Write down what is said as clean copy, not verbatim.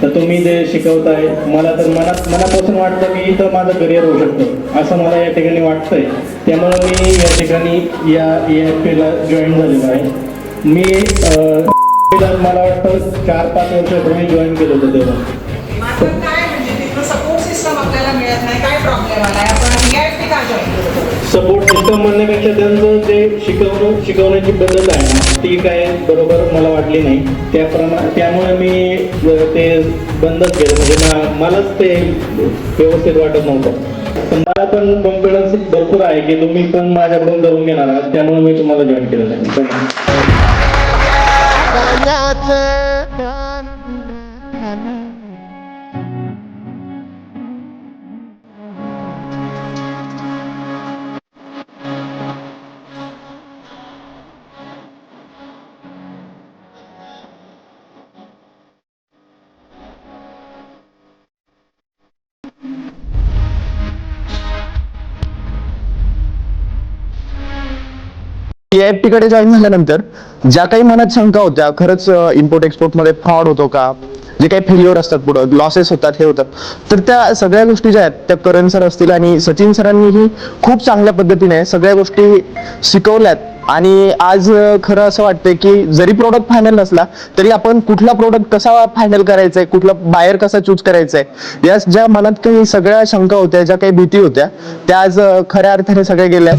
तर तुम्ही जे शिकवताय मला तर मनापासून वाटतं की इथं माझं करिअर होऊ शकतं असं मला या ठिकाणी वाटतंय. त्यामुळं मी या ठिकाणी या EFPला जॉईन झालेलो आहे. मी मला वाटतं 4-5 वर्षापूर्वी जॉईन केलं होतं तेव्हा. सपोर्ट सिस्टम म्हणण्यापेक्षा त्यांचं जे शिकवण्याची पद्धत आहे ना ती काय बरोबर मला वाटली नाही. त्यामुळे मी ते बंदच केलं. म्हणजे मलाच ते व्यवस्थित वाटत नव्हतं. पण मला पण कॉन्फिडन्स भरपूर आहे की तुम्ही पण माझ्याकडून करून घेणार आहात. त्यामुळे मी तुम्हाला जॉईन केलेलं आहे. EFT कडे जॉईन झाल्यानंतर ज्या काही मनात शंका होत्या, खरंच इम्पोर्ट एक्सपोर्ट मध्ये फ्रॉड होतो का, जे काही फेल्युअर असतात, पुढे लॉसेस होतात, हे होतात, तर त्या सगळ्या गोष्टी ज्या आहेत त्या करण सर असतील आणि सचिन सरांनीही खूप चांगल्या पद्धतीने सगळ्या गोष्टी शिकवल्यात. आणि आज खरं असं वाटतंय की जरी प्रोडक्ट फायनल नसला तरी आपण कुठला प्रोडक्ट कसा फायनल करायचा आहे, कुठला बायर कसा चूज करायचा आहे, या ज्या मनात काही सगळ्या शंका होत्या, ज्या काही भीती होत्या, त्या आज खऱ्या अर्थाने सगळ्या गेल्या.